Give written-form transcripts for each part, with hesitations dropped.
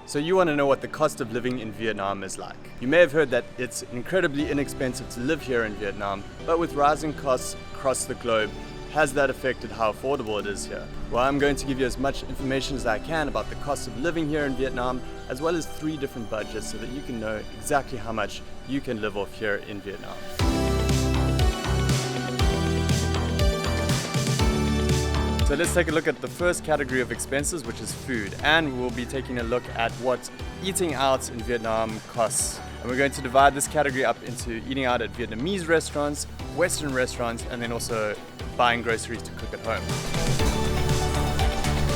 So you want to know what the cost of living in Vietnam is like. You may have heard that it's incredibly inexpensive to live here in Vietnam, but with rising costs across the globe, has that affected how affordable it is here? Well, I'm going to give you as much information as I can about the cost of living here in Vietnam, as well as 3 different budgets so that you can know exactly how much you can live off here in Vietnam. So let's take a look at the first category of expenses, which is food. And we'll be taking a look at what eating out in Vietnam costs. And we're going to divide this category up into eating out at Vietnamese restaurants, Western restaurants, and then also buying groceries to cook at home.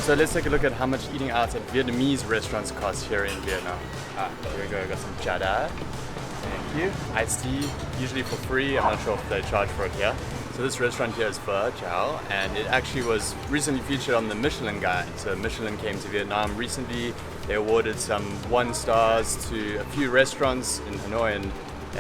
So let's take a look at how much eating out at Vietnamese restaurants costs here in Vietnam. Here we go, I got some chai dai. Thank you. Iced tea, usually for free. I'm not sure if they charge for it here. So this restaurant here is Pho Chow, and it actually was recently featured on the Michelin Guide. So Michelin came to Vietnam recently. They awarded some 1 stars to a few restaurants in Hanoi and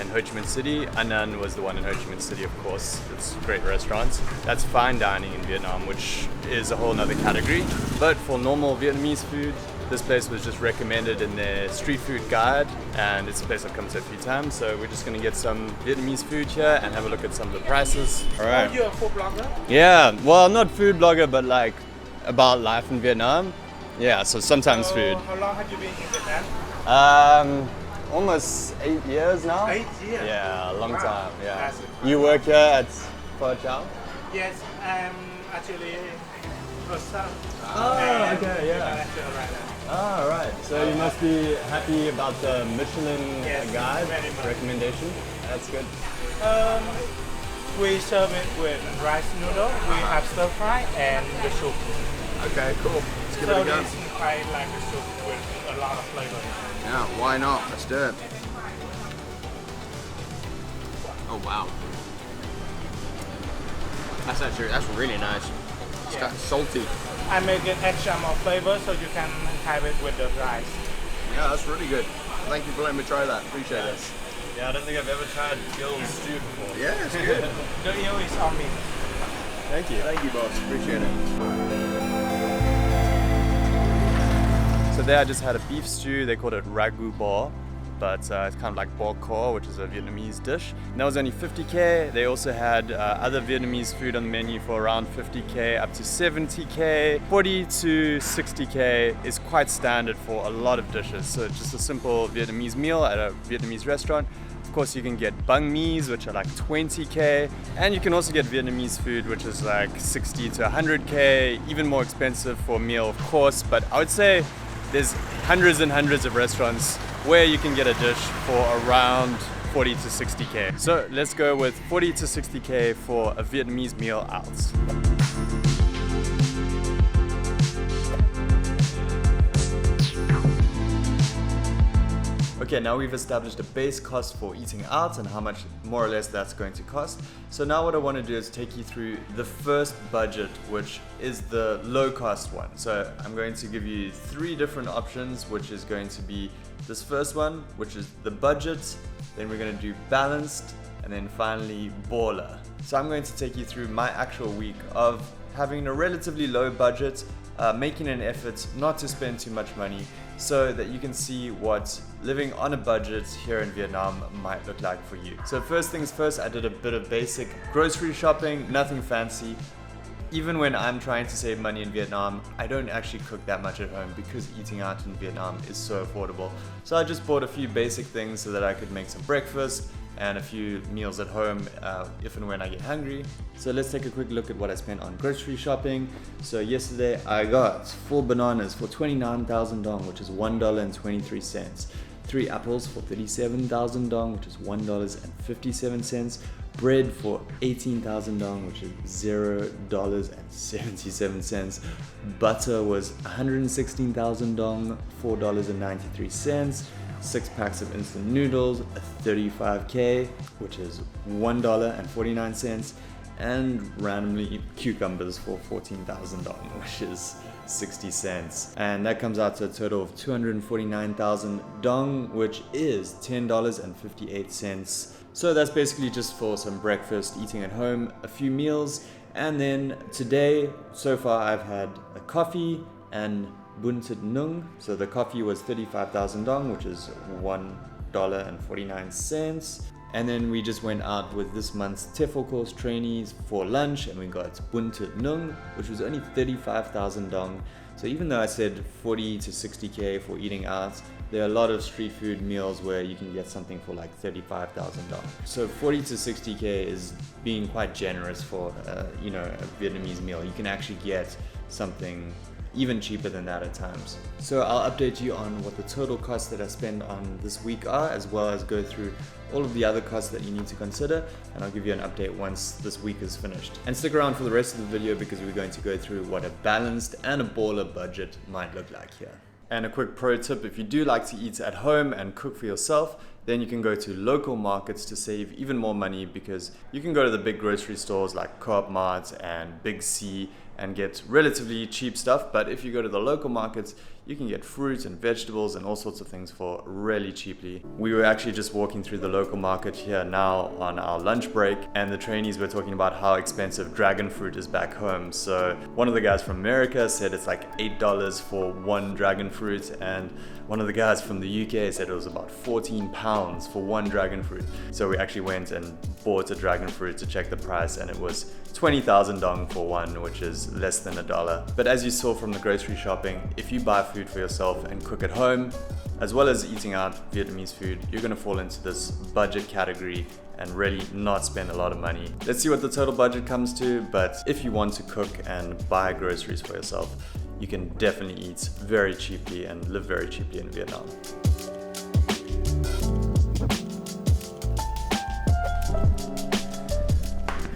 Ho Chi Minh City. Anan was the one in Ho Chi Minh City, of course. It's great restaurants. That's fine dining in Vietnam, which is a whole nother category. But for normal Vietnamese food, this place was just recommended in their street food guide, and it's a place I've come to a few times. So we're just gonna get some Vietnamese food here and have a look at some of the prices. All right. Oh, you're a food blogger? Yeah, well, I'm not food blogger, but like about life in Vietnam. Yeah, so sometimes food. How long have you been in Vietnam? Almost 8 years now. 8 years? Yeah, a long time, yeah. That's You work here at Pho Chow? Yes, I'm actually Olson. Oh, okay, yeah. Right now. Oh, right. So you must be happy about the Michelin Yes, guide very much. recommendation. That's good. We serve it with rice noodle, we have stir fry, and the soup. Okay, cool. Let's give So it a go. this I like the soup with a lot of flavor. Yeah, why not? Let's do it. Oh wow. That's really nice. It's got salty. I make it extra more flavor so you can have it with the rice. Yeah, that's really good. Thank you for letting me try that. Appreciate it. Yeah, I don't think I've ever tried Gill's stew before. Yeah, it's good. The eel is on me. Thank you. Thank you, boss. Appreciate it. So there I just had a beef stew. They called it ragu bò, but it's kind of like bò kho, which is a Vietnamese dish. And that was only 50K. They also had other Vietnamese food on the menu for around 50K up to 70K. 40 to 60K is quite standard for a lot of dishes. So just a simple Vietnamese meal at a Vietnamese restaurant. Of course, you can get banh mi's, which are like 20K, and you can also get Vietnamese food, which is like 60 to 100K, even more expensive for a meal, of course. But I would say there's hundreds and hundreds of restaurants where you can get a dish for around 40 to 60K. So let's go with 40 to 60K for a Vietnamese meal out. Okay, now we've established a base cost for eating out and how much more or less that's going to cost. So now what I want to do is take you through the first budget, which is the low cost one. So I'm going to give you 3 different options, which is going to be this first one, which is the budget, then we're going to do balanced, and then finally baller. So I'm going to take you through my actual week of having a relatively low budget, making an effort not to spend too much money, so that you can see what living on a budget here in Vietnam might look like for you. So first things first, I did a bit of basic grocery shopping, nothing fancy. Even when I'm trying to save money in Vietnam, I don't actually cook that much at home because eating out in Vietnam is so affordable. So I just bought a few basic things so that I could make some breakfast and a few meals at home if and when I get hungry. So let's take a quick look at what I spent on grocery shopping. So yesterday I got 4 bananas for 29,000 dong, which is $1.23. 3 apples for 37,000 dong, which is $1.57. Bread for 18,000 dong, which is $0.77. Butter was 116,000 dong, $4.93. 6 packs of instant noodles, 35K, which is $1.49. And randomly cucumbers for 14,000 dong, which is 60 cents. And that comes out to a total of 249,000 dong, which is $10.58. So that's basically just for some breakfast, eating at home, a few meals. And then today, so far I've had a coffee and Bun Thit Nung. So the coffee was 35,000 dong, which is $1.49. And then we just went out with this month's TEFL course trainees for lunch, and we got Bun Thit Nung, which was only 35,000 dong. So even though I said 40 to 60k for eating out, there are a lot of street food meals where you can get something for like 35,000 dong. So 40 to 60k is being quite generous for a Vietnamese meal. You can actually get something even cheaper than that at times. So I'll update you on what the total costs that I spend on this week are, as well as go through all of the other costs that you need to consider, and I'll give you an update once this week is finished. And stick around for the rest of the video because we're going to go through what a balanced and a baller budget might look like here. And a quick pro tip, if you do like to eat at home and cook for yourself, then you can go to local markets to save even more money, because you can go to the big grocery stores like Co-op Mart and Big C and get relatively cheap stuff. But if you go to the local markets, you can get fruit and vegetables and all sorts of things for really cheaply. We were actually just walking through the local market here now on our lunch break, and the trainees were talking about how expensive dragon fruit is back home. So one of the guys from America said it's like $8 for one dragon fruit, and one of the guys from the UK said it was about 14 pounds for one dragon fruit. So we actually went and bought a dragon fruit to check the price, and it was 20,000 dong for one, which is less than $1. But as you saw from the grocery shopping, if you buy food for yourself and cook at home, as well as eating out Vietnamese food, you're gonna fall into this budget category and really not spend a lot of money. Let's see what the total budget comes to, but if you want to cook and buy groceries for yourself, you can definitely eat very cheaply and live very cheaply in Vietnam.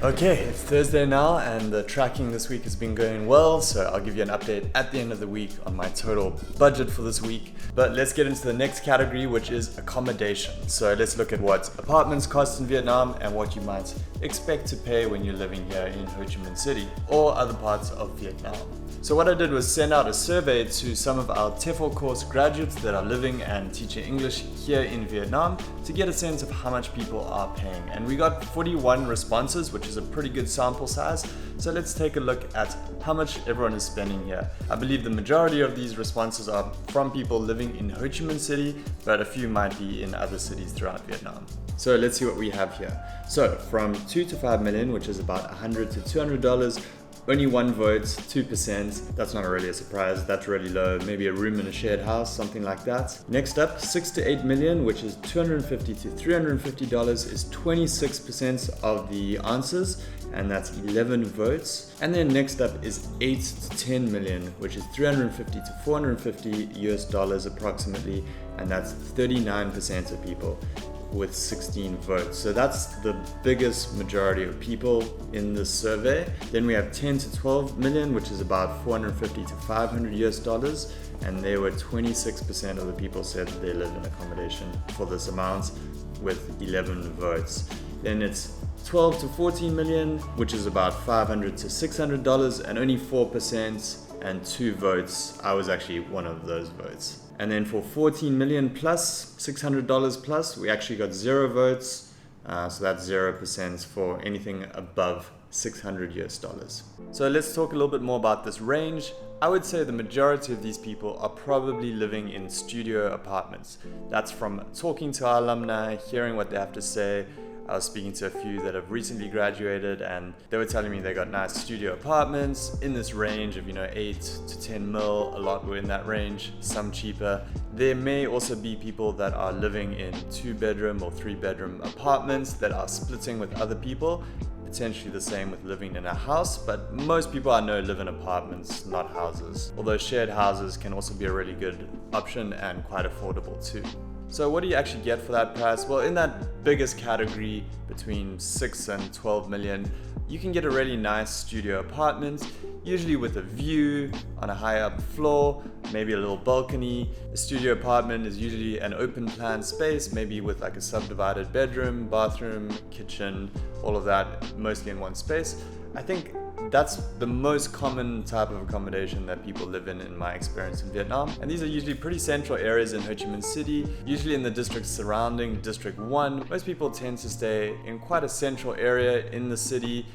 Okay, it's Thursday now, and the tracking this week has been going well, so I'll give you an update at the end of the week on my total budget for this week. But let's get into the next category, which is accommodation. So let's look at what apartments cost in Vietnam and what you might expect to pay when you're living here in Ho Chi Minh City or other parts of Vietnam. So what I did was send out a survey to some of our TEFL course graduates that are living and teaching English here in Vietnam to get a sense of how much people are paying. And we got 41 responses, which is a pretty good sample size. So let's take a look at how much everyone is spending here. I believe the majority of these responses are from people living in Ho Chi Minh City, but a few might be in other cities throughout Vietnam. So let's see what we have here. So from 2 to 5 million, which is about $100 to $200, only one vote, 2%. That's not really a surprise. That's really low. Maybe a room in a shared house, something like that. Next up, 6 to 8 million, which is $250 to $350, is 26% of the answers, and that's 11 votes. And then next up is 8 to 10 million, which is $350 to $450 approximately, and that's 39% of people, with 16 votes. So that's the biggest majority of people in this survey. Then we have 10 to 12 million, which is about $450 to $500, and there were 26% of the people said they live in accommodation for this amount, with 11 votes. Then it's 12 to 14 million, which is about $500 to $600, and only 4% and 2 votes. I was actually one of those votes. And then for 14 million plus, $600 plus, we actually got 0 votes. So that's 0% for anything above $600. So let's talk a little bit more about this range. I would say the majority of these people are probably living in studio apartments. That's from talking to our alumni, hearing what they have to say. I was speaking to a few that have recently graduated, and they were telling me they got nice studio apartments in this range of 8 to 10 mil. A lot were in that range, some cheaper. There may also be people that are living in 2-bedroom or 3-bedroom apartments that are splitting with other people. Potentially the same with living in a house, but most people I know live in apartments, not houses. Although shared houses can also be a really good option and quite affordable too. So what do you actually get for that price? Well, in that biggest category between 6 and 12 million, you can get a really nice studio apartment, usually with a view on a high up floor, maybe a little balcony. A studio apartment is usually an open plan space, maybe with like a subdivided bedroom, bathroom, kitchen, all of that, mostly in one space. I think that's the most common type of accommodation that people live in my experience in Vietnam. And these are usually pretty central areas in Ho Chi Minh City, usually in the districts surrounding District 1. Most people tend to stay in quite a central area in the city.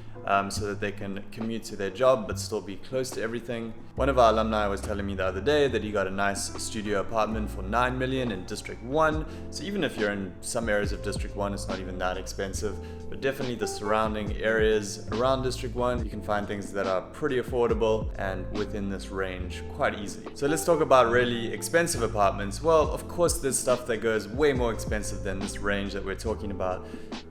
so that they can commute to their job but still be close to everything. One of our alumni was telling me the other day that he got a nice studio apartment for 9 million in District 1. So even if you're in some areas of District 1, it's not even that expensive, but definitely the surrounding areas around District 1, you can find things that are pretty affordable and within this range quite easily. So let's talk about really expensive apartments. Well, of course there's stuff that goes way more expensive than this range that we're talking about.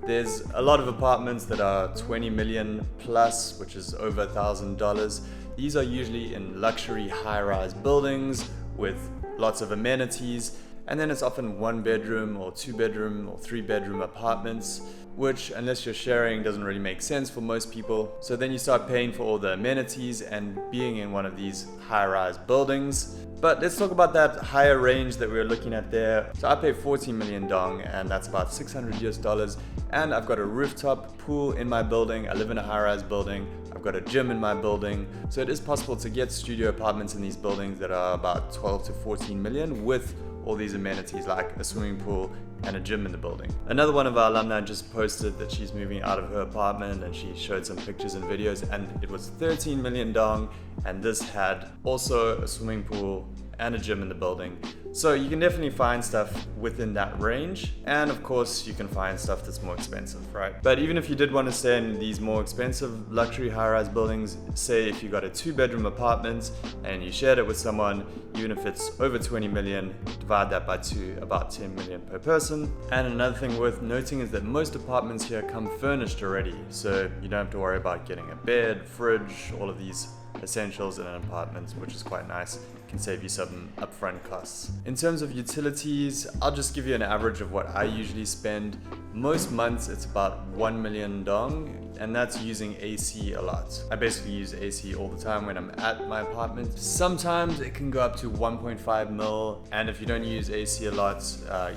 There's a lot of apartments that are 20 million plus, which is over $1,000. These are usually in luxury high-rise buildings with lots of amenities, and then it's often 1 bedroom or 2 bedroom or 3 bedroom apartments, which, unless you're sharing, doesn't really make sense for most people. So then you start paying for all the amenities and being in one of these high-rise buildings. But let's talk about that higher range that we were looking at there. So I pay 14 million dong, and that's about $600 US, and I've got a rooftop pool in my building. I live in a high-rise building. I've got a gym in my building. So it is possible to get studio apartments in these buildings that are about 12 to 14 million with all these amenities like a swimming pool and a gym in the building. Another one of our alumni just posted that she's moving out of her apartment, and she showed some pictures and videos, and it was 13 million dong, and this had also a swimming pool and a gym in the building. So you can definitely find stuff within that range, and of course you can find stuff that's more expensive, right? But even if you did want to stay in these more expensive luxury high-rise buildings, say if you got a 2-bedroom apartment and you shared it with someone, even if it's over 20 million, divide that by 2, about 10 million per person. And another thing worth noting is that most apartments here come furnished already, so you don't have to worry about getting a bed, fridge, all of these essentials in an apartment, which is quite nice. Can save you some upfront costs. In terms of utilities, I'll just give you an average of what I usually spend. Most months it's about 1 million dong, and that's using AC a lot. I basically use AC all the time when I'm at my apartment. Sometimes it can go up to 1.5 mil, and if you don't use AC a lot,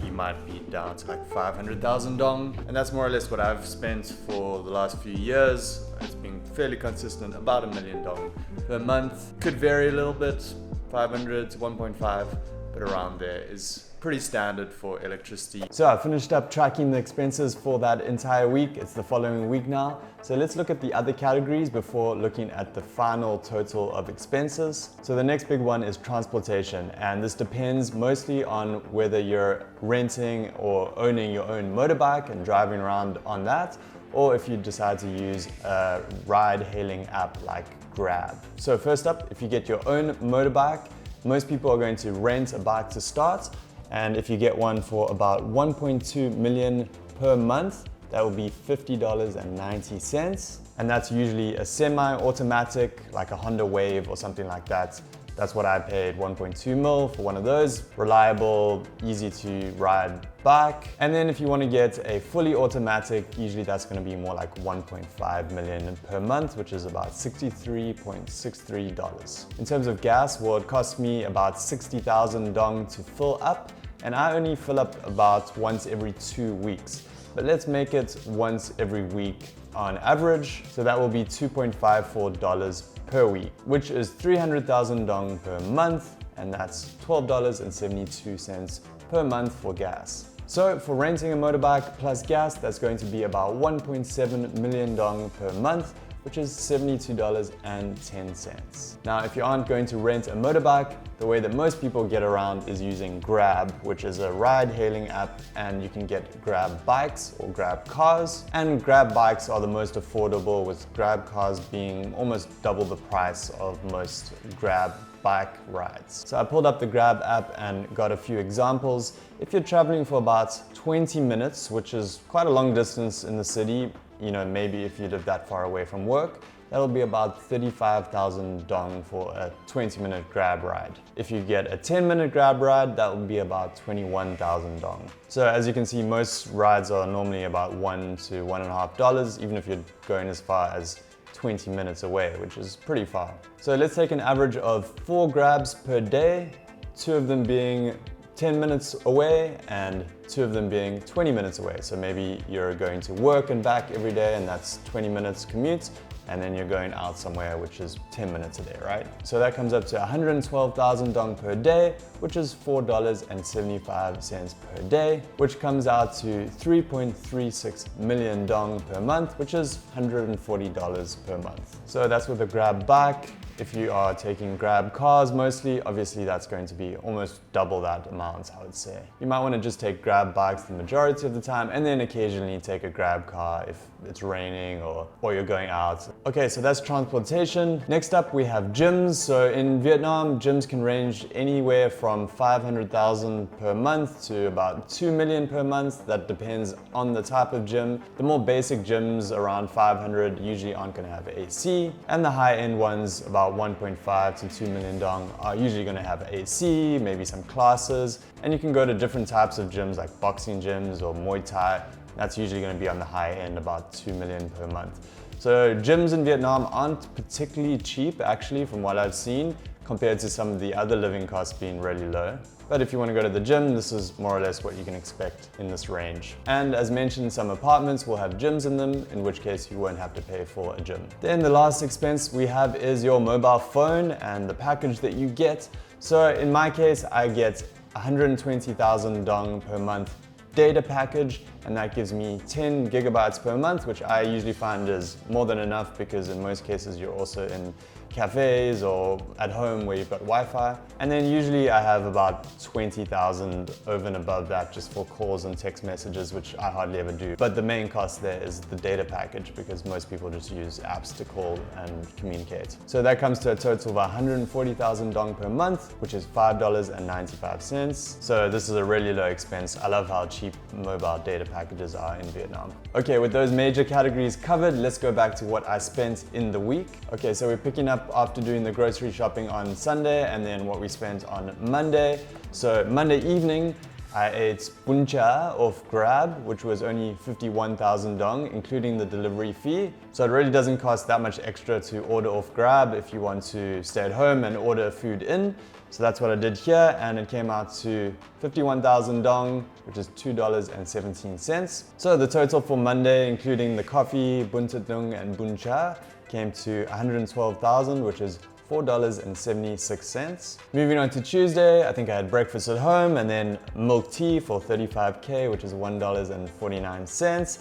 you might be down to like 500,000 dong, and that's more or less what I've spent for the last few years. It's been fairly consistent, about 1 million dong per month. Could vary a little bit, 500 to 1.5, but around there is pretty standard for electricity. So I finished up tracking the expenses for that entire week. It's the following week now. So let's look at the other categories before looking at the final total of expenses. So the next big one is transportation, and this depends mostly on whether you're renting or owning your own motorbike and driving around on that, or if you decide to use a ride-hailing app like Grab. So first up, if you get your own motorbike, most people are going to rent a bike to start, and if you get one for about 1.2 million per month, that will be $50.90, and that's usually a semi-automatic like a Honda Wave or something like that. That's what I paid, 1.2 mil for one of those. Reliable, easy to ride bike. And then if you want to get a fully automatic, usually that's going to be more like 1.5 million per month, which is about $63.63. In terms of gas, well, it costs me about 60,000 dong to fill up, and I only fill up about once every 2 weeks. But let's make it once every week on average. So that will be $2.54 per week, which is 300,000 dong per month, and that's $12.72 per month for gas. So for renting a motorbike plus gas, that's going to be about 1.7 million dong per month, which is $72.10. Now, if you aren't going to rent a motorbike, the way that most people get around is using Grab, which is a ride-hailing app, and you can get Grab bikes or Grab cars. And Grab bikes are the most affordable, with Grab cars being almost double the price of most Grab bike rides. So I pulled up the Grab app and got a few examples. If you're traveling for about 20 minutes, which is quite a long distance in the city, you know, maybe if you live that far away from work, that'll be about 35,000 dong for a 20-minute Grab ride. If you get a 10-minute Grab ride, that will be about 21,000 dong. So as you can see, most rides are normally about $1 to $1.50, even if you're going as far as 20 minutes away, which is pretty far. So let's take an average of 4 grabs per day, 2 of them being 10 minutes away and 2 of them being 20 minutes away. So maybe you're going to work and back every day, and that's 20 minutes commute. and then you're going out somewhere, which is 10 minutes a day, right? So that comes up to 112,000 dong per day, which is $4.75 per day, which comes out to 3.36 million dong per month, which is $140 per month. So that's with a Grab bike. If you are taking Grab cars mostly, obviously that's going to be almost double that amount, I would say. You might want to just take Grab bikes the majority of the time and then occasionally take a Grab car if it's raining or you're going out. Okay, so that's transportation. Next up we have gyms. So in Vietnam, gyms can range anywhere from 500,000 per month to about 2 million per month. That depends on the type of gym. The more basic gyms around 500 usually aren't going to have AC, and the high-end ones about 1.5 to 2 million dong are usually going to have AC, maybe some classes, and you can go to different types of gyms like boxing gyms or Muay Thai. That's usually going to be on the high end, about 2 million per month. So gyms in Vietnam aren't particularly cheap actually from what I've seen, compared to some of the other living costs being really low. But if you want to go to the gym, this is more or less what you can expect in this range. And as mentioned, some apartments will have gyms in them, in which case you won't have to pay for a gym. Then the last expense we have is your mobile phone and the package that you get. So in my case, I get 120,000 dong per month data package, and that gives me 10 gigabytes per month, which I usually find is more than enough because in most cases you're also in cafes or at home where you've got Wi-Fi. And then usually I have about 20,000 over and above that just for calls and text messages, which I hardly ever do. But the main cost there is the data package because most people just use apps to call and communicate. So that comes to a total of 140,000 dong per month, which is $5.95. So this is a really low expense. I love how cheap mobile data packages are in Vietnam. Okay, with those major categories covered, let's go back to what I spent in the week. Okay, so we're picking up after doing the grocery shopping on Sunday and then what we spent on Monday. So Monday evening, I ate bún chả off Grab, which was only 51,000 dong, including the delivery fee. So it really doesn't cost that much extra to order off Grab if you want to stay at home and order food in. So that's what I did here, and it came out to 51,000 dong, which is $2.17. So the total for Monday, including the coffee, bún thịt nướng, and bún chả, came to 112,000, which is $4.76. Moving on to Tuesday, I think I had breakfast at home and then milk tea for 35K, which is $1.49.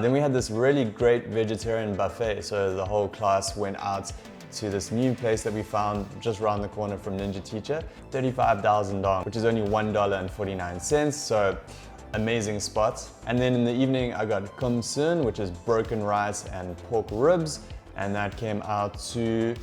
Then we had this really great vegetarian buffet. So the whole class went out to this new place that we found just around the corner from Ninja Teacher, 35,000 dong, which is only $1.49. So amazing spot. And then in the evening, I got kum sun, which is broken rice and pork ribs. And that came out to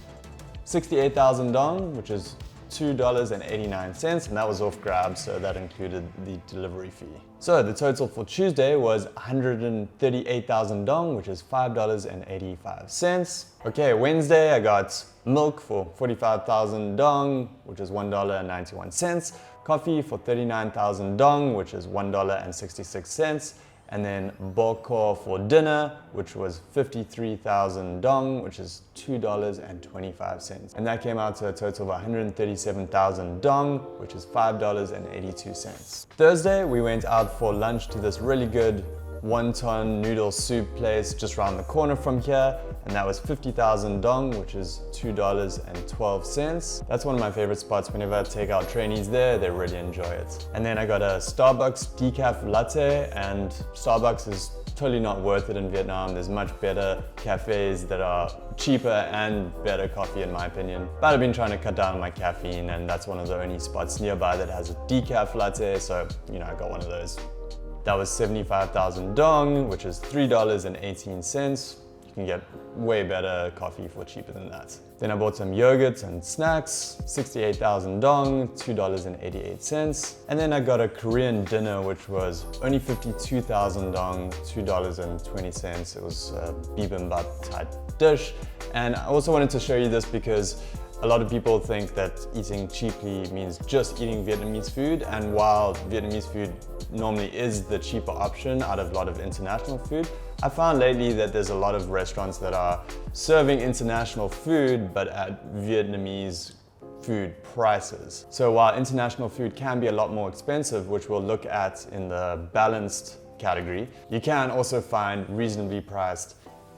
68,000 dong, which is $2.89, and that was off Grab, so that included the delivery fee. So the total for Tuesday was 138,000 dong, which is $5.85. Okay, Wednesday I got milk for 45,000 dong, which is $1.91. Coffee for 39,000 dong, which is $1.66. And then boko for dinner, which was 53,000 dong, which is $2.25. And that came out to a total of 137,000 dong, which is $5.82. Thursday, we went out for lunch to this really good wonton noodle soup place just around the corner from here, and that was 50,000 dong, which is $2.12. That's one of my favorite spots. Whenever I take out trainees there, they really enjoy it. And then I got a Starbucks decaf latte, and Starbucks is totally not worth it in Vietnam. There's much better cafes that are cheaper and better coffee in my opinion. But I've been trying to cut down on my caffeine, and that's one of the only spots nearby that has a decaf latte, so I got one of those. That was 75,000 dong, which is $3.18. You can get way better coffee for cheaper than that. Then I bought some yogurt and snacks, 68,000 dong, $2.88. And then I got a Korean dinner, which was only 52,000 dong, $2.20. It was a bibimbap type dish. And I also wanted to show you this because a lot of people think that eating cheaply means just eating Vietnamese food, and while Vietnamese food normally is the cheaper option out of a lot of international food, I found lately that there's a lot of restaurants that are serving international food but at Vietnamese food prices. So while international food can be a lot more expensive, which we'll look at in the balanced category, you can also find reasonably priced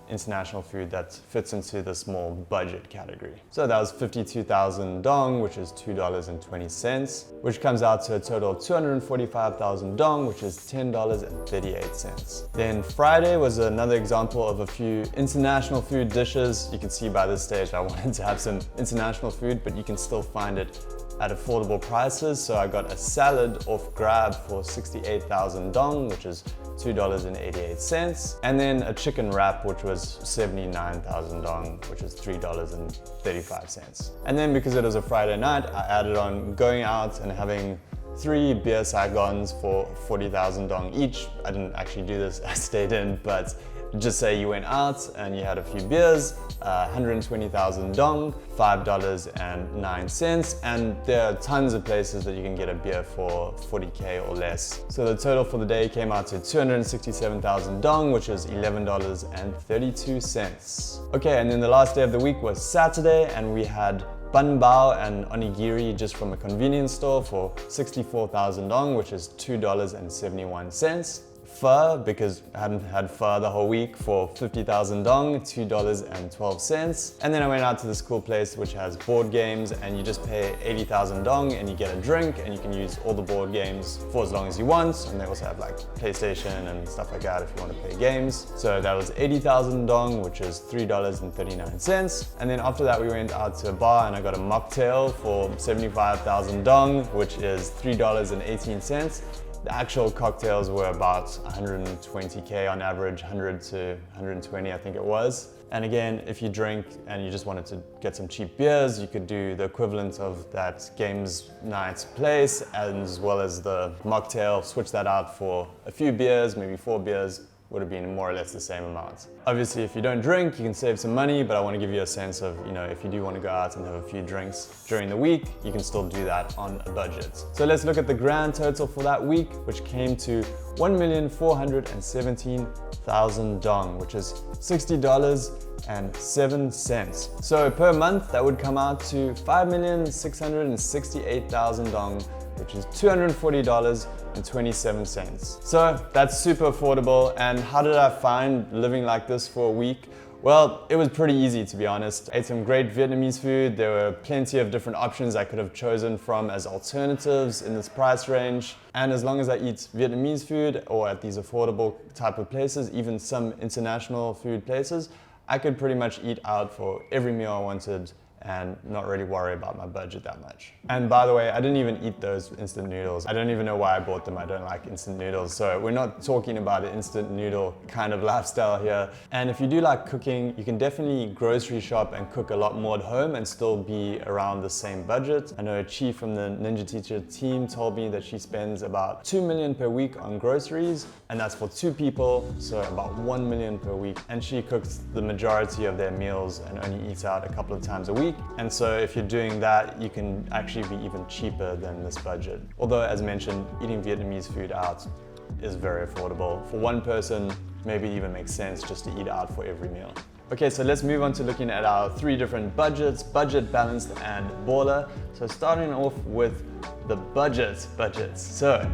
international food that fits into the small budget category. So that was 52,000 dong, which is $2.20, which comes out to a total of 245,000 dong, which is $10.38. Then Friday was another example of a few international food dishes. You can see by this stage I wanted to have some international food, but you can still find it at affordable prices. So I got a salad off Grab for 68,000 dong, which is $2.88. And then a chicken wrap, which was 79,000 dong, which is $3.35. And then because it was a Friday night, I added on going out and having 3 beer Saigons for 40,000 dong each. I didn't actually do this, I stayed in, but just say you went out and you had a few beers, 120,000 dong, $5.09. And there are tons of places that you can get a beer for 40K or less. So the total for the day came out to 267,000 dong, which is $11.32. Okay, and then the last day of the week was Saturday, and we had bun bao and onigiri just from a convenience store for 64,000 dong, which is $2.71. Pho, because I hadn't had pho the whole week, for 50,000 dong, $2.12. And then I went out to this cool place which has board games, and you just pay 80,000 dong and you get a drink, and you can use all the board games for as long as you want. And they also have like PlayStation and stuff like that if you want to play games. So that was 80,000 dong, which is $3.39. And then after that we went out to a bar and I got a mocktail for 75,000 dong, which is $3.18. The actual cocktails were about 120K on average, 100 to 120 I think it was. And again, if you drink and you just wanted to get some cheap beers, you could do the equivalent of that games night place, as well as the mocktail, switch that out for a few beers, maybe 4 beers, would have been more or less the same amount. Obviously, if you don't drink, you can save some money, but I want to give you a sense of, if you do want to go out and have a few drinks during the week, you can still do that on a budget. So let's look at the grand total for that week, which came to 1,417,000 dong, which is $60.07. So per month, that would come out to 5,668,000 dong, which is $240.27. So that's super affordable. And how did I find living like this for a week? Well, it was pretty easy, to be honest. I ate some great Vietnamese food. There were plenty of different options I could have chosen from as alternatives in this price range. And as long as I eat Vietnamese food or at these affordable type of places, even some international food places, I could pretty much eat out for every meal I wanted and not really worry about my budget that much. And by the way, I didn't even eat those instant noodles. I don't even know why I bought them. I don't like instant noodles. So we're not talking about an instant noodle kind of lifestyle here. And if you do like cooking, you can definitely grocery shop and cook a lot more at home and still be around the same budget. I know Chi from the Ninja Teacher team told me that she spends about 2 million per week on groceries, and that's for 2 people, so about 1 million per week. And she cooks the majority of their meals and only eats out a couple of times a week. And so if you're doing that, you can actually be even cheaper than this budget. Although, as mentioned, eating Vietnamese food out is very affordable. For one person, maybe it even makes sense just to eat out for every meal. Okay, so let's move on to looking at our 3 different budgets: budget, balanced, and baller. So starting off with the budgets. So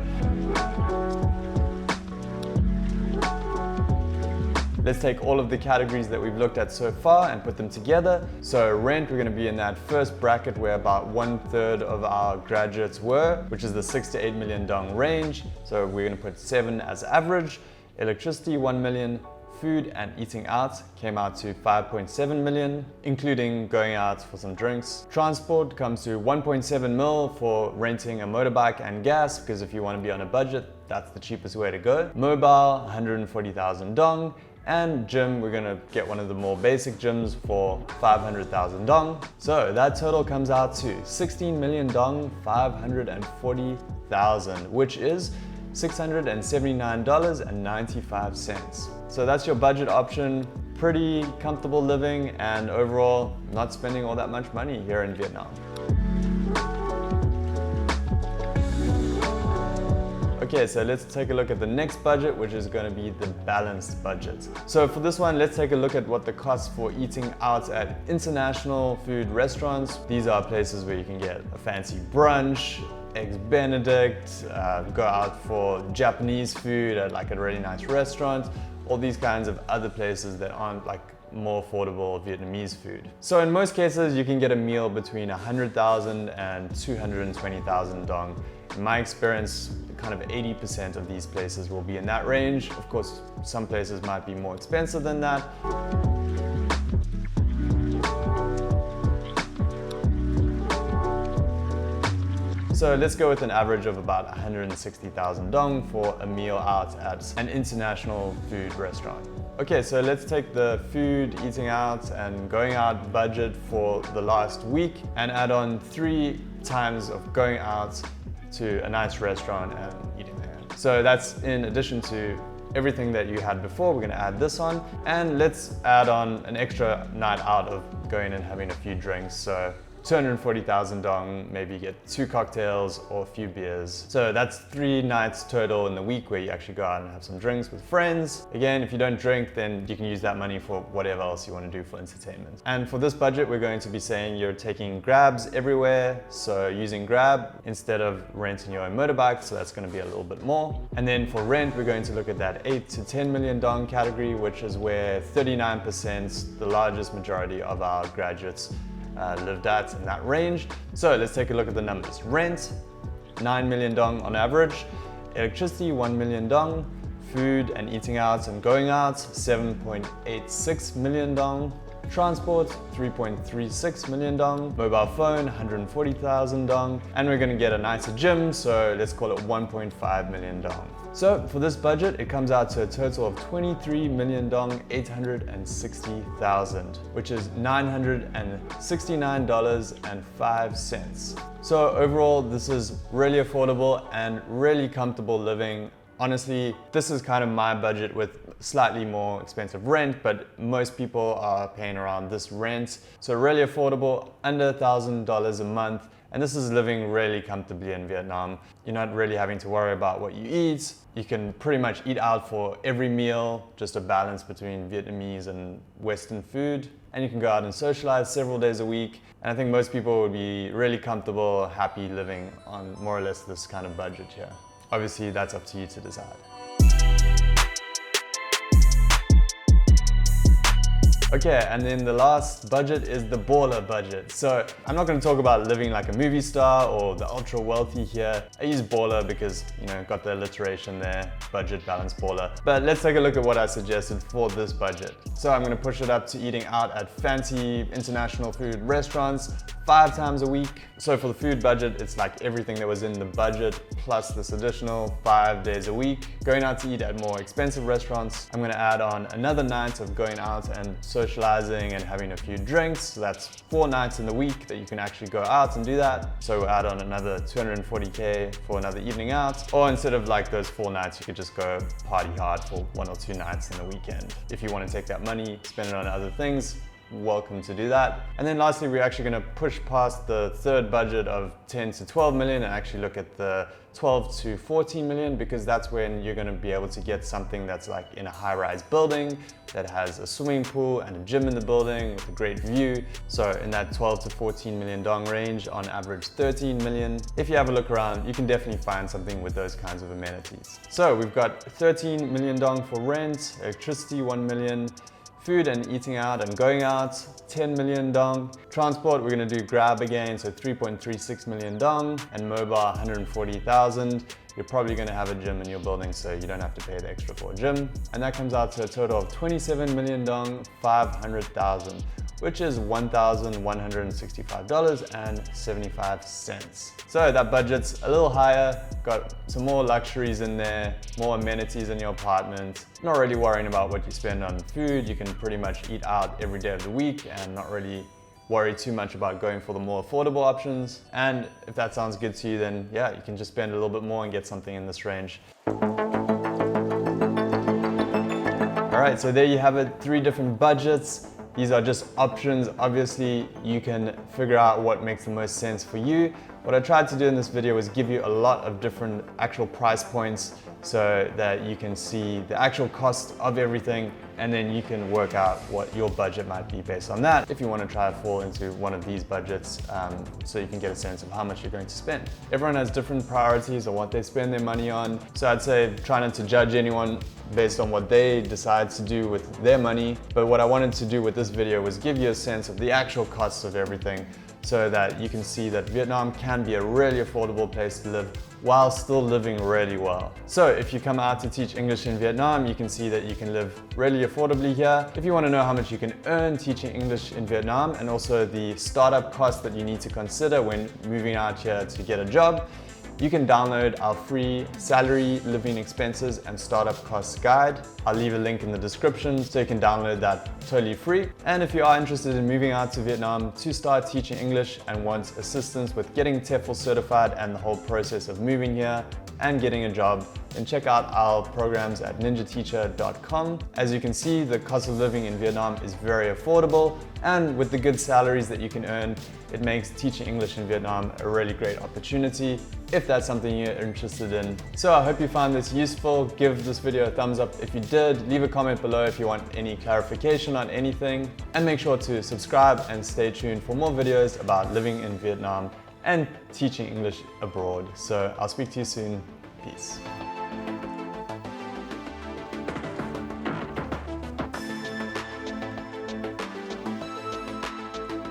let's take all of the categories that we've looked at so far and put them together. So rent, we're going to be in that first bracket where about 1/3 of our graduates were, which is the 6 to 8 million dong range. So we're going to put 7 as average. Electricity, 1 million. Food and eating out came out to 5.7 million, including going out for some drinks. Transport comes to 1.7 mil for renting a motorbike and gas, because if you want to be on a budget, that's the cheapest way to go. Mobile, 140,000 dong. And gym, we're gonna get one of the more basic gyms for 500,000 dong. So that total comes out to 16 million dong, 540,000, which is $679.95. So that's your budget option. Pretty comfortable living, and overall not spending all that much money here in Vietnam. Okay, so let's take a look at the next budget, which is going to be the balanced budget. So for this one, let's take a look at what the cost for eating out at international food restaurants. These are places where you can get a fancy brunch, eggs benedict, go out for Japanese food at like a really nice restaurant, all these kinds of other places that aren't like more affordable Vietnamese food. So in most cases, you can get a meal between 100,000 and 220,000 dong. In my experience, kind of 80% of these places will be in that range. Of course, some places might be more expensive than that. So let's go with an average of about 160,000 dong for a meal out at an international food restaurant. Okay, so let's take the food, eating out and going out budget for the last week and add on 3 times of going out to a nice restaurant and eating there. So that's in addition to everything that you had before. We're gonna add this on, and let's add on an extra night out of going and having a few drinks. So 240,000 dong, maybe you get 2 cocktails or a few beers. So that's 3 nights total in the week where you actually go out and have some drinks with friends. Again, if you don't drink, then you can use that money for whatever else you want to do for entertainment. And for this budget, we're going to be saying you're taking Grabs everywhere. So using Grab instead of renting your own motorbike, so that's going to be a little bit more. And then for rent, we're going to look at that 8 to 10 million dong category, which is where 39%, the largest majority of our graduates lived at in that range. So let's take a look at the numbers. Rent, 9 million dong on average. Electricity, 1 million dong. Food and eating out and going out, 7.86 million dong. Transport, 3.36 million dong. Mobile phone, 140,000 dong. And we're gonna get a nicer gym, so let's call it 1.5 million dong. So for this budget, it comes out to a total of 23 million dong 860,000, which is $969.05. So overall, this is really affordable and really comfortable living. Honestly, this is kind of my budget with slightly more expensive rent, but most people are paying around this rent. So really affordable, under $1,000 a month. And this is living really comfortably in Vietnam. You're not really having to worry about what you eat. You can pretty much eat out for every meal, just a balance between Vietnamese and Western food. And you can go out and socialize several days a week. And I think most people would be really comfortable, happy living on more or less this kind of budget here. Obviously, that's up to you to decide. Okay, and then the last budget is the baller budget. So I'm not going to talk about living like a movie star or the ultra wealthy here. I use baller because, you know, got the alliteration there, budget, balance, baller. But let's take a look at what I suggested for this budget. So I'm going to push it up to eating out at fancy international food restaurants 5 times a week. So for the food budget, it's like everything that was in the budget plus this additional 5 days a week. Going out to eat at more expensive restaurants. I'm going to add on another night of going out and socializing and having a few drinks. So that's 4 nights in the week that you can actually go out and do that. So we'll add on another 240K for another evening out. Or instead of like those 4 nights, you could just go party hard for 1 or 2 nights in the weekend. If you want to take that money, spend it on other things, welcome to do that. And then lastly, we're actually going to push past the third budget of 10 to 12 million and actually look at the 12 to 14 million, because that's when you're going to be able to get something that's like in a high-rise building that has a swimming pool and a gym in the building with a great view. So in that 12 to 14 million dong range, on average 13 million. If you have a look around, you can definitely find something with those kinds of amenities. So we've got 13 million dong for rent, electricity 1 million, food and eating out and going out, 10 million dong. Transport, we're gonna do Grab again, so 3.36 million dong, and mobile, 140,000. You're probably gonna have a gym in your building, so you don't have to pay the extra for a gym. And that comes out to a total of 27 million dong, 500,000, which is $1,165.75. So that budget's a little higher, got some more luxuries in there, more amenities in your apartment. Not really worrying about what you spend on food. You can pretty much eat out every day of the week and not really worry too much about going for the more affordable options. And if that sounds good to you, then yeah, you can just spend a little bit more and get something in this range. All right, so there you have it, 3 different budgets. These are just options. Obviously, you can figure out what makes the most sense for you. What I tried to do in this video was give you a lot of different actual price points so that you can see the actual cost of everything, and then you can work out what your budget might be based on that if you want to try to fall into one of these budgets, so you can get a sense of how much you're going to spend. Everyone has different priorities on what they spend their money on, so I'd say try not to judge anyone based on what they decide to do with their money. But what I wanted to do with this video was give you a sense of the actual costs of everything, so that you can see that Vietnam can be a really affordable place to live while still living really well. So if you come out to teach English in Vietnam, you can see that you can live really affordably here. If you want to know how much you can earn teaching English in Vietnam, and also the startup costs that you need to consider when moving out here to get a job, you can download our free salary, living expenses and startup costs guide. I'll leave a link in the description so you can download that totally free. And if you are interested in moving out to Vietnam to start teaching English and want assistance with getting TEFL certified and the whole process of moving here and getting a job, then check out our programs at ninjateacher.com. As you can see, the cost of living in Vietnam is very affordable, and with the good salaries that you can earn, it makes teaching English in Vietnam a really great opportunity if that's something you're interested in. So I hope you found this useful. Give this video a thumbs up if you did. Leave a comment below if you want any clarification on anything, and make sure to subscribe and stay tuned for more videos about living in Vietnam and teaching English abroad. So I'll speak to you soon. Peace.